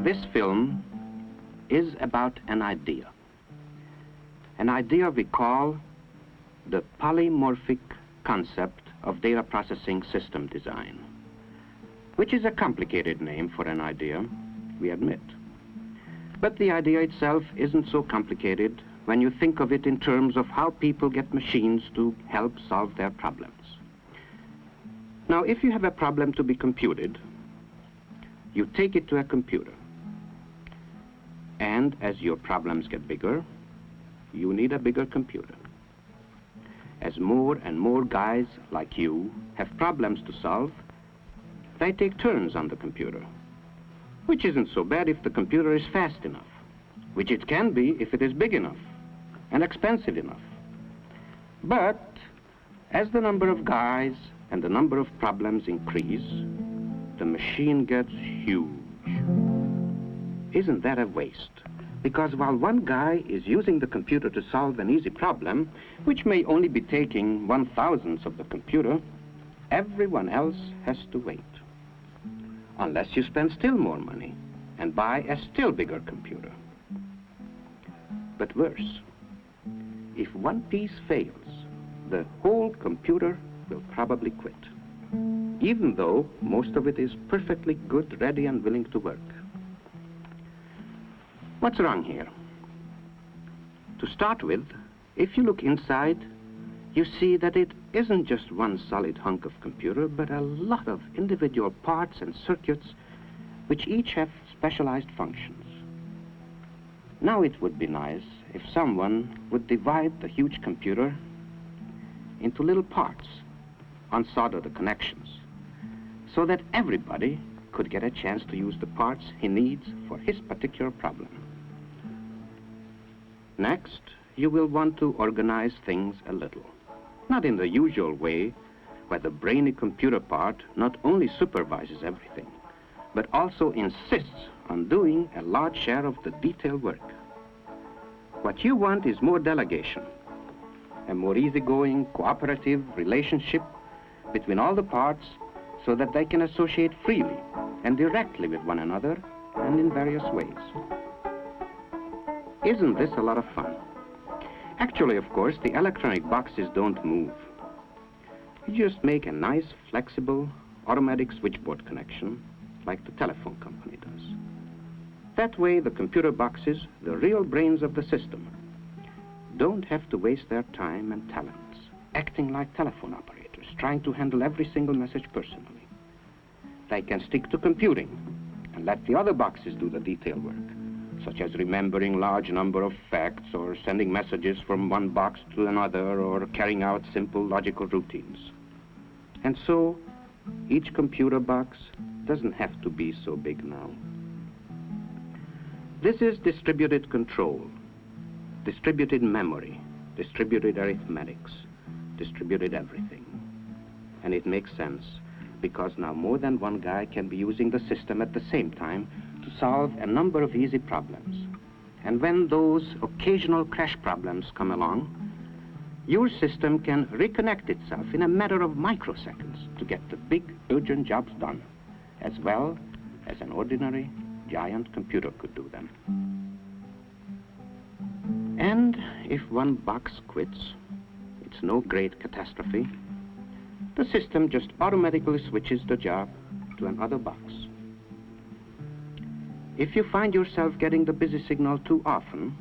This film is about an idea we call the polymorphic concept of data processing system design, which is a complicated name for an idea, we admit. But the idea itself isn't so complicated when you think of it in terms of how people get machines to help solve their problems. Now, if you have a problem to be computed, you take it to a computer. And as your problems get bigger, you need a bigger computer. As more and more guys like you have problems to solve, they take turns on the computer, which isn't so bad if the computer is fast enough, which it can be if it is big enough and expensive enough. But as the number of guys and the number of problems increase, the machine gets huge. Isn't that a waste? Because while one guy is using the computer to solve an easy problem, which may only be taking 1/1000th of the computer, everyone else has to wait. Unless you spend still more money and buy a still bigger computer. But worse, if one piece fails, the whole computer will probably quit, even though most of it is perfectly good, ready, and willing to work. What's wrong here? To start with, if you look inside, you see that it isn't just one solid hunk of computer, but a lot of individual parts and circuits which each have specialized functions. Now it would be nice if someone would divide the huge computer into little parts, unsolder the connections, so that everybody could get a chance to use the parts he needs for his particular problem. Next, you will want to organize things a little. Not in the usual way, where the brainy computer part not only supervises everything, but also insists on doing a large share of the detail work. What you want is more delegation, a more easygoing, cooperative relationship between all the parts so that they can associate freely and directly with one another and in various ways. Isn't this a lot of fun? Actually, of course, the electronic boxes don't move. You just make a nice, flexible, automatic switchboard connection like the telephone company does. That way, the computer boxes, the real brains of the system, don't have to waste their time and talents acting like telephone operators, trying to handle every single message personally. They can stick to computing and let the other boxes do the detail work, such as remembering large number of facts or sending messages from one box to another or carrying out simple logical routines. And so, each computer box doesn't have to be so big now. This is distributed control, distributed memory, distributed arithmetics, distributed everything. And it makes sense because now more than one guy can be using the system at the same time to solve a number of easy problems. And when those occasional crash problems come along, your system can reconnect itself in a matter of microseconds to get the big, urgent jobs done, as well as an ordinary giant computer could do them. And if one box quits, it's no great catastrophe. The system just automatically switches the job to another box. If you find yourself getting the busy signal too often,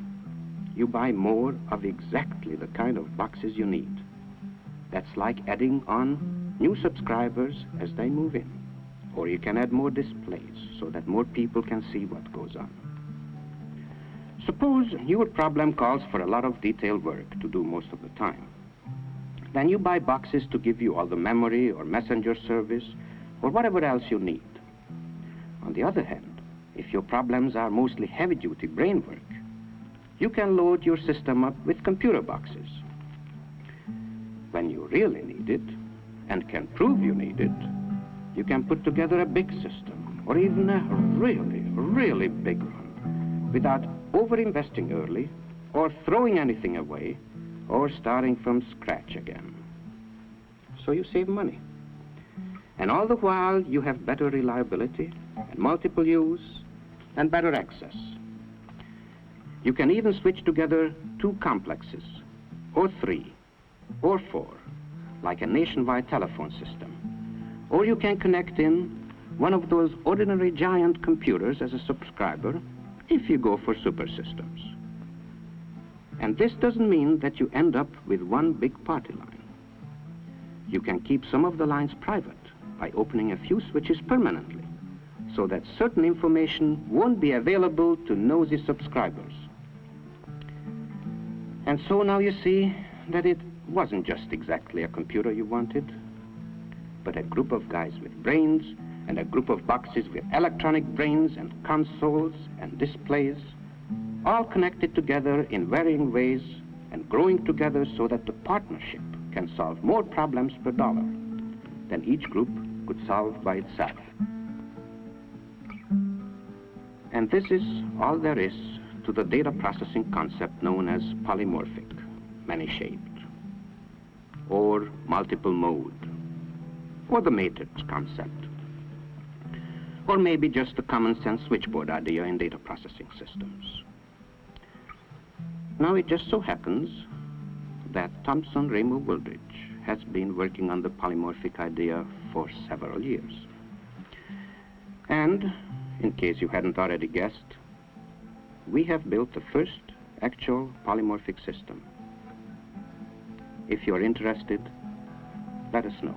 you buy more of exactly the kind of boxes you need. That's like adding on new subscribers as they move in. Or you can add more displays so that more people can see what goes on. Suppose your problem calls for a lot of detailed work to do most of the time. Then you buy boxes to give you all the memory or messenger service or whatever else you need. On the other hand, if your problems are mostly heavy-duty brain work, you can load your system up with computer boxes. When you really need it, and can prove you need it, you can put together a big system or even a really, really big one, without over-investing early, or throwing anything away, or starting from scratch again. So you save money. And all the while, you have better reliability, and multiple use, and better access. You can even switch together 2 complexes, or 3, or 4, like a nationwide telephone system. Or you can connect in one of those ordinary giant computers as a subscriber if you go for super systems. And this doesn't mean that you end up with one big party line. You can keep some of the lines private by opening a few switches permanently, so that certain information won't be available to nosy subscribers. And so now you see that it wasn't just exactly a computer you wanted, but a group of guys with brains, and a group of boxes with electronic brains and consoles and displays, all connected together in varying ways and growing together so that the partnership can solve more problems per dollar than each group could solve by itself. And this is all there is to the data processing concept known as polymorphic, many-shaped, or multiple mode, or the matrix concept, or maybe just the common sense switchboard idea in data processing systems. Now it just so happens that Thomson Ramo-Wooldridge has been working on the polymorphic idea for several years. And, in case you hadn't already guessed, we have built the first actual polymorphic system. If you're interested, let us know.